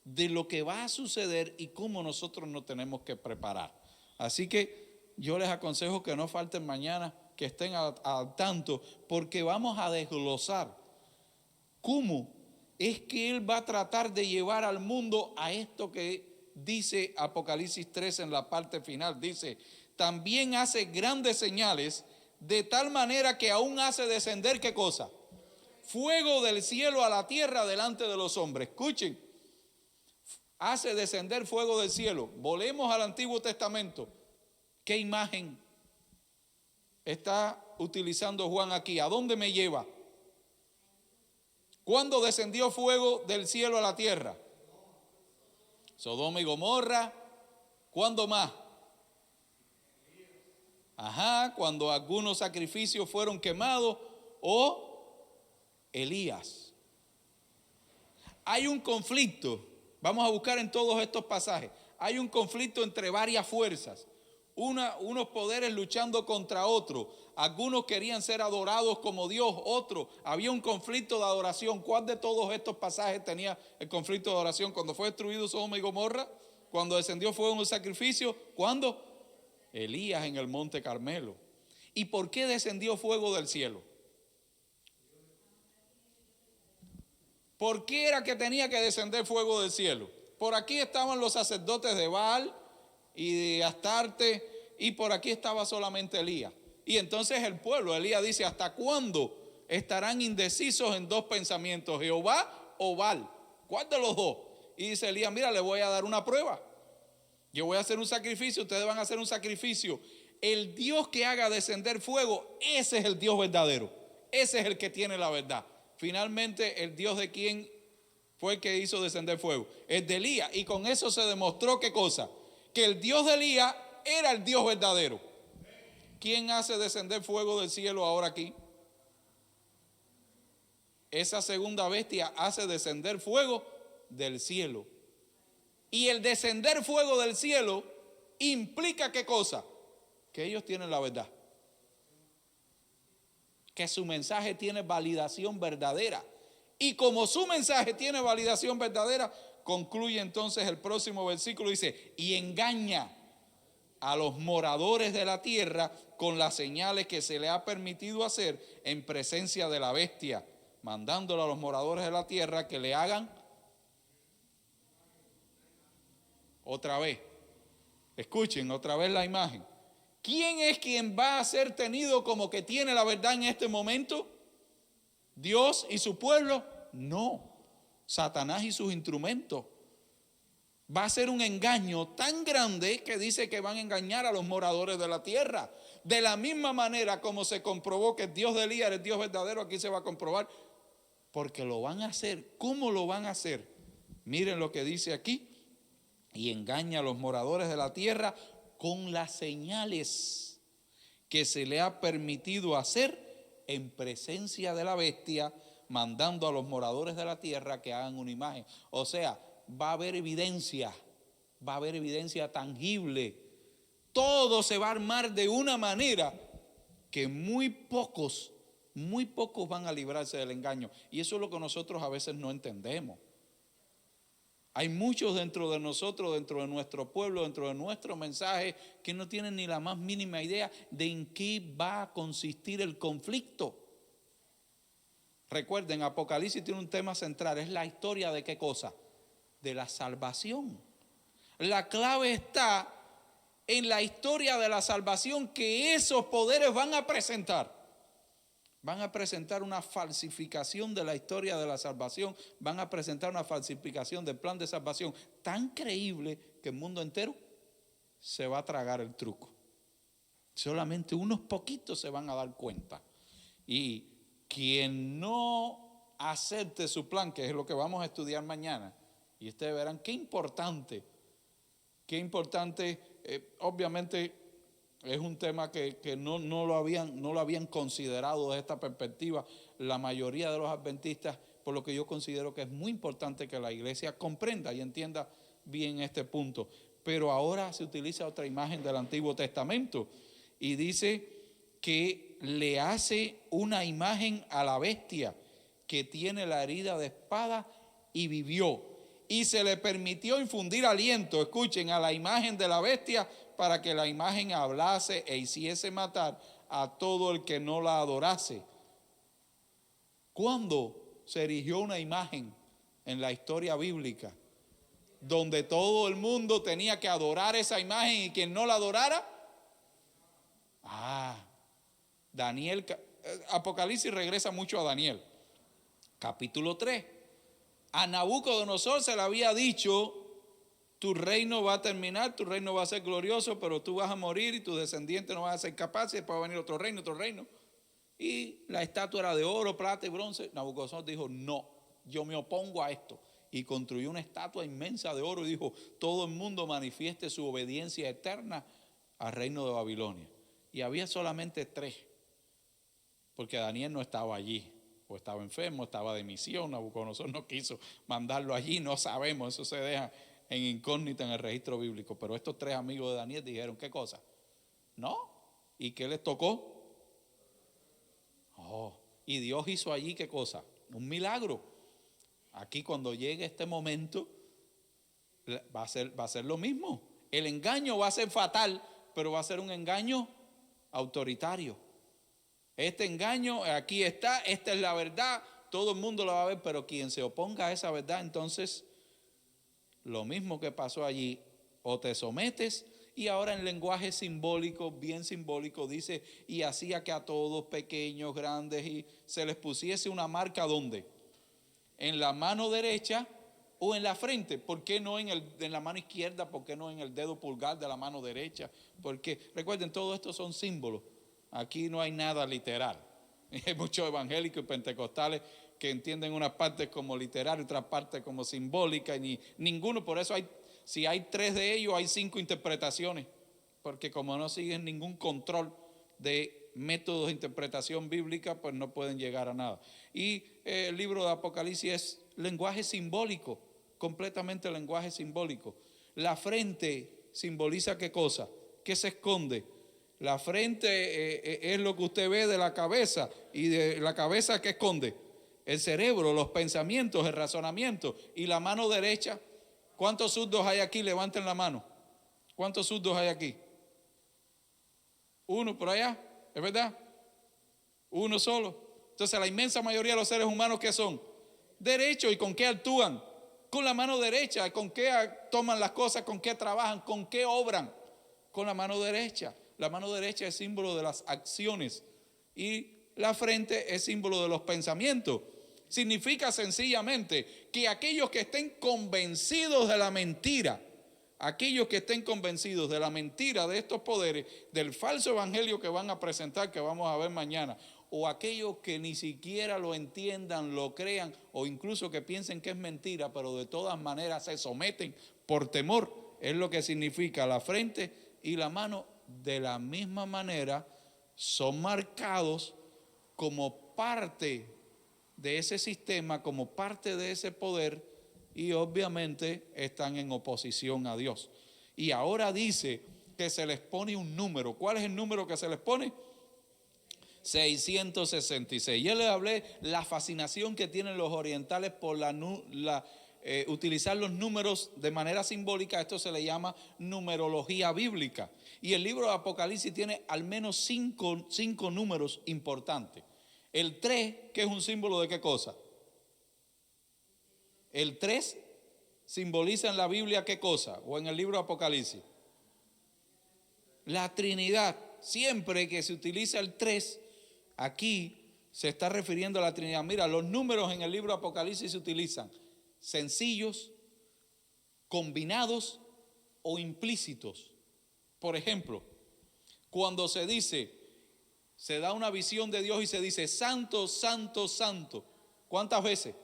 de lo que va a suceder y cómo nosotros nos tenemos que preparar. Así que yo les aconsejo que no falten mañana, que estén al tanto, porque vamos a desglosar cómo es que Él va a tratar de llevar al mundo a esto que dice Apocalipsis 3 en la parte final. Dice, también hace grandes señales, de tal manera que aún hace descender, ¿qué cosa? Fuego del cielo a la tierra delante de los hombres. Escuchen, hace descender fuego del cielo. Volvemos al Antiguo Testamento. ¿Qué imagen está utilizando Juan aquí? ¿A dónde me lleva? ¿Cuándo descendió fuego del cielo a la tierra? Sodoma y Gomorra. ¿Cuándo más? Cuando algunos sacrificios fueron quemados, o Elías. Hay un conflicto, vamos a buscar en todos estos pasajes, hay un conflicto entre varias fuerzas, unos poderes luchando contra otros. Algunos querían ser adorados como Dios, otros, había un conflicto de adoración. ¿Cuál de todos estos pasajes tenía el conflicto de adoración? Cuando fue destruido Sodoma y Gomorra, cuando descendió fuego en un sacrificio, ¿cuándo? Elías en el monte Carmelo. ¿Y por qué descendió fuego del cielo? ¿Por qué era que tenía que descender fuego del cielo? Por aquí estaban los sacerdotes de Baal y de Astarte, y por aquí estaba solamente Elías. Y entonces el pueblo, Elías dice, ¿hasta cuándo estarán indecisos en dos pensamientos, Jehová o Baal? ¿Cuál de los dos? Y dice Elías, mira, le voy a dar una prueba. Yo voy a hacer un sacrificio, ustedes van a hacer un sacrificio. El Dios que haga descender fuego, ese es el Dios verdadero. Ese es el que tiene la verdad. Finalmente, el Dios de quién fue el que hizo descender fuego, el de Elías. Y con eso se demostró, ¿qué cosa? Que el Dios de Elías era el Dios verdadero. ¿Quién hace descender fuego del cielo ahora aquí? Esa segunda bestia hace descender fuego del cielo. Y el descender fuego del cielo implica, ¿qué cosa? Que ellos tienen la verdad. Que su mensaje tiene validación verdadera. Y como su mensaje tiene validación verdadera, concluye entonces el próximo versículo, dice, y engaña a los moradores de la tierra con las señales que se le ha permitido hacer en presencia de la bestia, mandándole a los moradores de la tierra que le hagan otra vez. Escuchen otra vez la imagen. ¿Quién es quien va a ser tenido como que tiene la verdad en este momento? ¿Dios y su pueblo? No. Satanás y sus instrumentos. Va a ser un engaño tan grande que dice que van a engañar a los moradores de la tierra. De la misma manera como se comprobó que el Dios de Elías era el Dios verdadero, aquí se va a comprobar. Porque lo van a hacer. ¿Cómo lo van a hacer? Miren lo que dice aquí. Y engaña a los moradores de la tierra con las señales que se le ha permitido hacer en presencia de la bestia, mandando a los moradores de la tierra que hagan una imagen. O sea, va a haber evidencia tangible. Todo se va a armar de una manera que muy pocos van a librarse del engaño. Y eso es lo que nosotros a veces no entendemos. Hay muchos dentro de nosotros, dentro de nuestro pueblo, dentro de nuestro mensaje, que no tienen ni la más mínima idea de en qué va a consistir el conflicto. Recuerden, Apocalipsis tiene un tema central, es la historia de ¿qué cosa? De la salvación. La clave está en la historia de la salvación que esos poderes van a presentar. Van a presentar una falsificación de la historia de la salvación. Van a presentar una falsificación del plan de salvación tan creíble que el mundo entero se va a tragar el truco. Solamente unos poquitos se van a dar cuenta. Y quien no acepte su plan, que es lo que vamos a estudiar mañana, y ustedes verán qué importante, obviamente es un tema que no lo habían considerado desde esta perspectiva la mayoría de los adventistas, por lo que yo considero que es muy importante que la iglesia comprenda y entienda bien este punto. Pero ahora se utiliza otra imagen del Antiguo Testamento y dice que le hace una imagen a la bestia que tiene la herida de espada y vivió. Y se le permitió infundir aliento, escuchen, a la imagen de la bestia para que la imagen hablase e hiciese matar a todo el que no la adorase. ¿Cuándo se erigió una imagen en la historia bíblica donde todo el mundo tenía que adorar esa imagen y quien no la adorara? Daniel, Apocalipsis regresa mucho a Daniel. Capítulo 3. A Nabucodonosor se le había dicho: tu reino va a terminar, tu reino va a ser glorioso, pero tú vas a morir y tus descendientes no van a ser capaces, después va a venir otro reino. Y la estatua era de oro, plata y bronce. Nabucodonosor dijo: no, yo me opongo a esto. Y construyó una estatua inmensa de oro y dijo: todo el mundo manifieste su obediencia eterna al reino de Babilonia. Y había solamente 3, porque Daniel no estaba allí, o estaba enfermo, estaba de misión. Nabucodonosor no quiso mandarlo allí, no sabemos, eso se deja en incógnita en el registro bíblico. Pero estos 3 amigos de Daniel dijeron: ¿qué cosa? No. ¿Y qué les tocó? Y Dios hizo allí ¿qué cosa? Un milagro. Aquí cuando llegue este momento va a ser lo mismo. El engaño va a ser fatal, pero va a ser un engaño autoritario. Este engaño, aquí está, esta es la verdad, todo el mundo lo va a ver, pero quien se oponga a esa verdad, entonces lo mismo que pasó allí, o te sometes. Y ahora en lenguaje simbólico, bien simbólico, dice: y hacía que a todos, pequeños, grandes, y se les pusiese una marca, ¿dónde? En la mano derecha o en la frente. ¿Por qué no en la mano izquierda? ¿Por qué no en el dedo pulgar de la mano derecha? Porque recuerden, todo esto son símbolos. Aquí no hay nada literal. Hay muchos evangélicos y pentecostales que entienden unas partes como literal y otras partes como simbólica, y ninguno. Por eso si hay 3 de ellos, hay 5 interpretaciones, porque como no siguen ningún control de métodos de interpretación bíblica, pues no pueden llegar a nada. Y el libro de Apocalipsis es lenguaje simbólico, completamente lenguaje simbólico. La frente simboliza ¿qué cosa? ¿Qué se esconde? La frente es lo que usted ve de la cabeza, y de la cabeza ¿qué esconde? El cerebro, los pensamientos, el razonamiento. Y la mano derecha, ¿cuántos zurdos hay aquí? Levanten la mano. ¿Cuántos zurdos hay aquí? 1 por allá, ¿es verdad? 1 solo. Entonces la inmensa mayoría de los seres humanos, ¿qué son? Derechos. ¿Y con qué actúan? Con la mano derecha. ¿Con qué toman las cosas? ¿Con qué trabajan? ¿Con qué obran? Con la mano derecha. La mano derecha es símbolo de las acciones y la frente es símbolo de los pensamientos. Significa sencillamente que aquellos que estén convencidos de la mentira, aquellos que estén convencidos de la mentira de estos poderes, del falso evangelio que van a presentar, que vamos a ver mañana, o aquellos que ni siquiera lo entiendan, lo crean, o incluso que piensen que es mentira, pero de todas maneras se someten por temor, es lo que significa la frente y la mano. De la misma manera son marcados como parte de ese sistema, como parte de ese poder, y obviamente están en oposición a Dios. Y ahora dice que se les pone un número. ¿Cuál es el número que se les pone? 666. Ya les hablé la fascinación que tienen los orientales por utilizar los números de manera simbólica. Esto se le llama numerología bíblica. Y el libro de Apocalipsis tiene al menos cinco números importantes. El 3, que es un símbolo de qué cosa. El 3 simboliza en la Biblia qué cosa, o en el libro de Apocalipsis. La Trinidad. Siempre que se utiliza el 3, aquí se está refiriendo a la Trinidad. Mira, los números en el libro de Apocalipsis se utilizan sencillos, combinados o implícitos. Por ejemplo, cuando se da una visión de Dios y se dice santo, santo, santo. ¿Cuántas veces?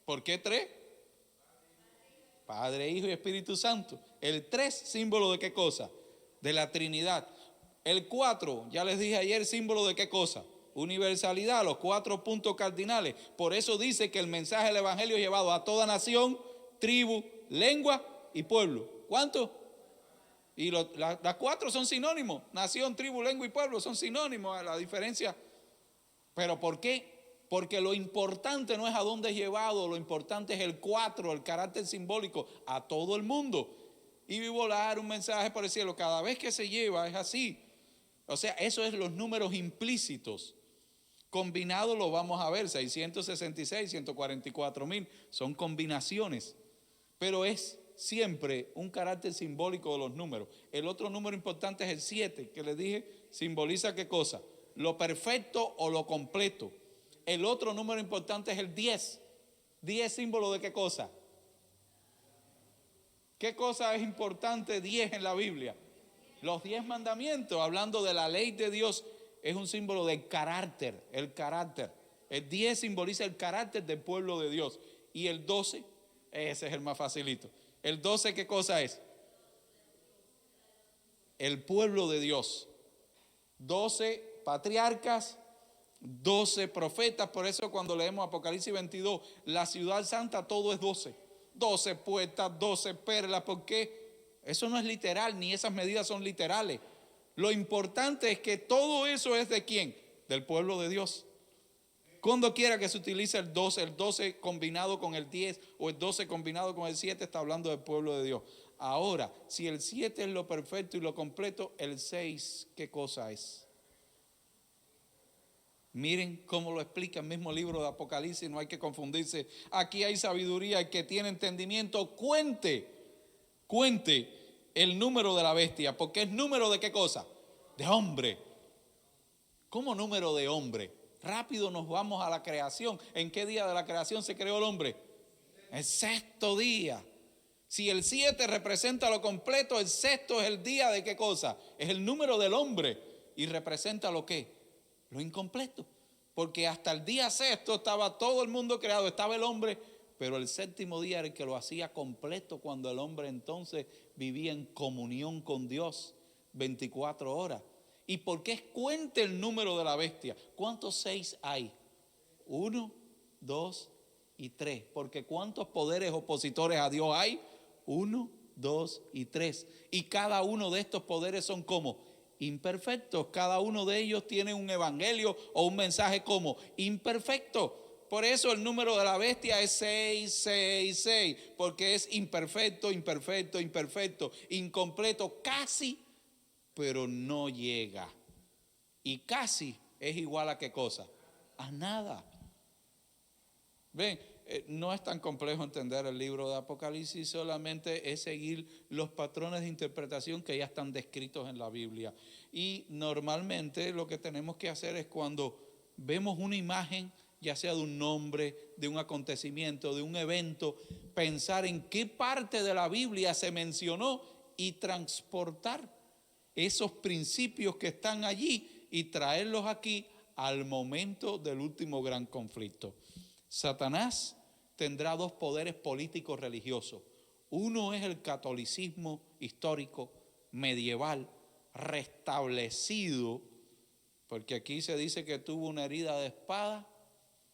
¿Por qué 3? Padre, Hijo y Espíritu Santo. El 3, símbolo de qué cosa? De la Trinidad. El 4, ya les dije ayer, símbolo de qué cosa? Universalidad, los 4 puntos cardinales. Por eso dice que el mensaje del evangelio es llevado a toda nación, tribu, lengua y pueblo. ¿Cuánto? Y las 4 son sinónimos. Nación, tribu, lengua y pueblo son sinónimos. La diferencia. ¿Pero por qué? Porque lo importante no es a dónde es llevado, lo importante es el 4, el carácter simbólico a todo el mundo. Y volar un mensaje por el cielo, cada vez que se lleva es así. O sea, eso es los números implícitos. Combinados lo vamos a ver, 666, 144,000, son combinaciones. Pero es siempre un carácter simbólico de los números. El otro número importante es el 7, que les dije, simboliza qué cosa, lo perfecto o lo completo. El otro número importante es el 10. 10 símbolo de qué cosa. ¿Qué cosa es importante 10 en la Biblia? Los 10 mandamientos, hablando de la ley de Dios, es un símbolo del carácter, el carácter. El 10 simboliza el carácter del pueblo de Dios. Y el 12, ese es el más facilito. El 12, ¿qué cosa es? El pueblo de Dios. 12 patriarcas, 12 profetas. Por eso cuando leemos Apocalipsis 22, la ciudad santa, todo es 12. 12 puertas, 12 perlas. ¿Por qué? Eso no es literal, ni esas medidas son literales. Lo importante es que todo eso es ¿de quién? Del pueblo de Dios. Cuando quiera que se utilice el 12 combinado con el 10 o el 12 combinado con el 7, está hablando del pueblo de Dios. Ahora, si el 7 es lo perfecto y lo completo, el 6, ¿qué cosa es? Miren cómo lo explica el mismo libro de Apocalipsis, no hay que confundirse. Aquí hay sabiduría, el que tiene entendimiento, cuente el número de la bestia, porque es número de qué cosa, de hombre. ¿Cómo número de hombre? Rápido nos vamos a la creación. ¿En qué día de la creación se creó el hombre? El sexto día. Si el 7 representa lo completo, el sexto es el día de qué cosa, es el número del hombre y representa lo que, lo incompleto, porque hasta el día sexto estaba todo el mundo creado, estaba el hombre, pero el séptimo día era el que lo hacía completo, cuando el hombre entonces vivía en comunión con Dios 24 horas. ¿Y por qué cuenta el número de la bestia? ¿Cuántos 6 hay? 1, 2 y 3. Porque ¿cuántos poderes opositores a Dios hay? 1, 2 y 3. Y cada uno de estos poderes son como imperfectos. Cada uno de ellos tiene un evangelio o un mensaje como imperfecto. Por eso el número de la bestia es 666, porque es imperfecto, imperfecto, imperfecto, incompleto, casi, pero no llega. Y casi es igual a qué cosa, a nada. Ven, no es tan complejo entender el libro de Apocalipsis, solamente es seguir los patrones de interpretación que ya están descritos en la Biblia. Y normalmente lo que tenemos que hacer es cuando vemos una imagen, ya sea de un nombre, de un acontecimiento, de un evento, pensar en qué parte de la Biblia se mencionó y transportar esos principios que están allí y traerlos aquí al momento del último gran conflicto. Satanás tendrá dos poderes políticos religiosos. Uno es el catolicismo histórico, medieval, restablecido, porque aquí se dice que tuvo una herida de espada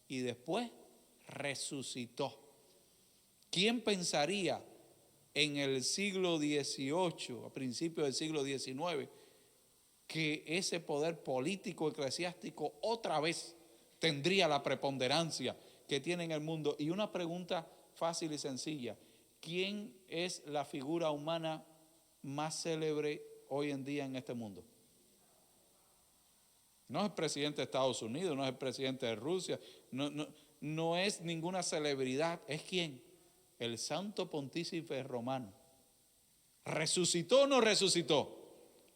y después resucitó. ¿Quién pensaría en el siglo XVIII, a principios del siglo XIX, que ese poder político eclesiástico otra vez tendría la preponderancia que tiene en el mundo? Y una pregunta fácil y sencilla: ¿quién es la figura humana más célebre hoy en día en este mundo? No es el presidente de Estados Unidos, no es el presidente de Rusia, no es ninguna celebridad. ¿Es quién? El Santo Pontífice Romano. ¿Resucitó o no resucitó?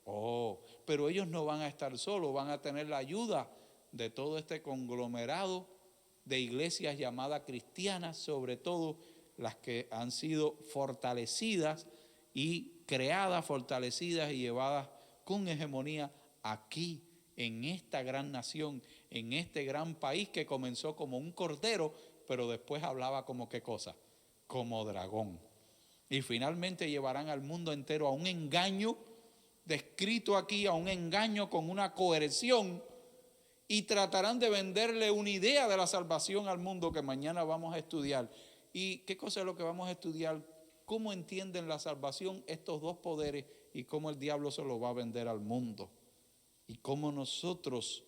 Oh, pero ellos no van a estar solos, van a tener la ayuda de todo este conglomerado de iglesias llamadas cristianas, sobre todo las que han sido fortalecidas y creadas, fortalecidas y llevadas con hegemonía aquí, en esta gran nación, en este gran país que comenzó como un cordero, pero después hablaba como ¿qué cosa? Como dragón. Y finalmente llevarán al mundo entero a un engaño descrito aquí, a un engaño con una coerción, y tratarán de venderle una idea de la salvación al mundo que mañana vamos a estudiar. ¿Y qué cosa es lo que vamos a estudiar? ¿Cómo entienden la salvación estos dos poderes y cómo el diablo se lo va a vender al mundo? Y cómo nosotros,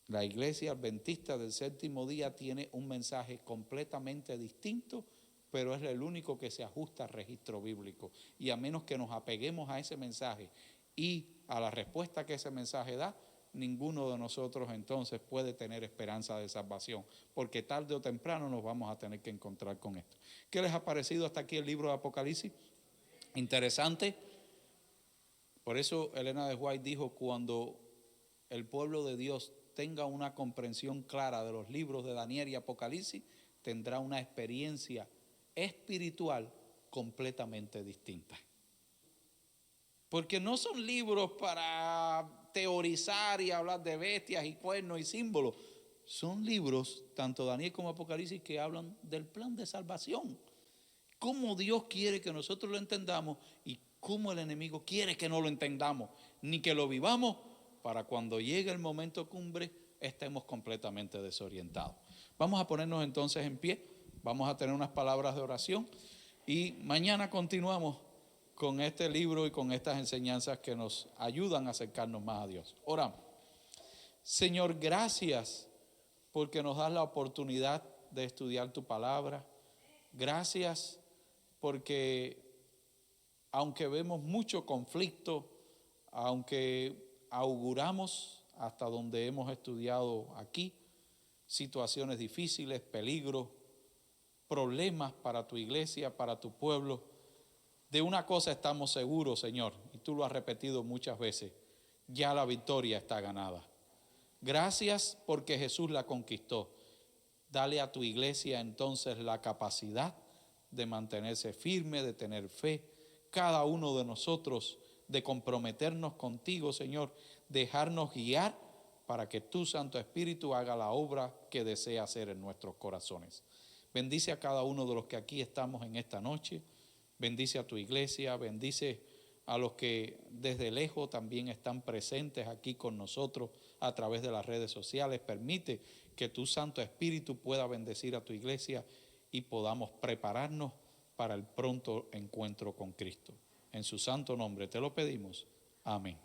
la Iglesia Adventista del Séptimo Día, tiene un mensaje completamente distinto, pero es el único que se ajusta al registro bíblico. Y a menos que nos apeguemos a ese mensaje y a la respuesta que ese mensaje da, ninguno de nosotros entonces puede tener esperanza de salvación, porque tarde o temprano nos vamos a tener que encontrar con esto. ¿Qué les ha parecido hasta aquí el libro de Apocalipsis? Interesante. Por eso Elena de White dijo: cuando el pueblo de Dios tenga una comprensión clara de los libros de Daniel y Apocalipsis, tendrá una experiencia espiritual completamente distinta. Porque no son libros para teorizar y hablar de bestias y cuernos y símbolos. Son libros, tanto Daniel como Apocalipsis, que hablan del plan de salvación. Cómo Dios quiere que nosotros lo entendamos y cómo el enemigo quiere que no lo entendamos, ni que lo vivamos, para cuando llegue el momento cumbre estemos completamente desorientados. Vamos a ponernos entonces en pie, vamos a tener unas palabras de oración y mañana continuamos con este libro y con estas enseñanzas que nos ayudan a acercarnos más a Dios. Oramos. Señor, gracias porque nos das la oportunidad de estudiar tu palabra. Gracias porque aunque vemos mucho conflicto, aunque auguramos hasta donde hemos estudiado aquí, situaciones difíciles, peligros, problemas para tu iglesia, para tu pueblo, de una cosa estamos seguros, Señor, y tú lo has repetido muchas veces: ya la victoria está ganada. Gracias porque Jesús la conquistó. Dale a tu iglesia entonces la capacidad de mantenerse firme, de tener fe, cada uno de nosotros, de comprometernos contigo, Señor, dejarnos guiar para que tu Santo Espíritu haga la obra que desea hacer en nuestros corazones. Bendice a cada uno de los que aquí estamos en esta noche. Bendice a tu iglesia, bendice a los que desde lejos también están presentes aquí con nosotros a través de las redes sociales. Permite que tu Santo Espíritu pueda bendecir a tu iglesia y podamos prepararnos para el pronto encuentro con Cristo. En su santo nombre te lo pedimos. Amén.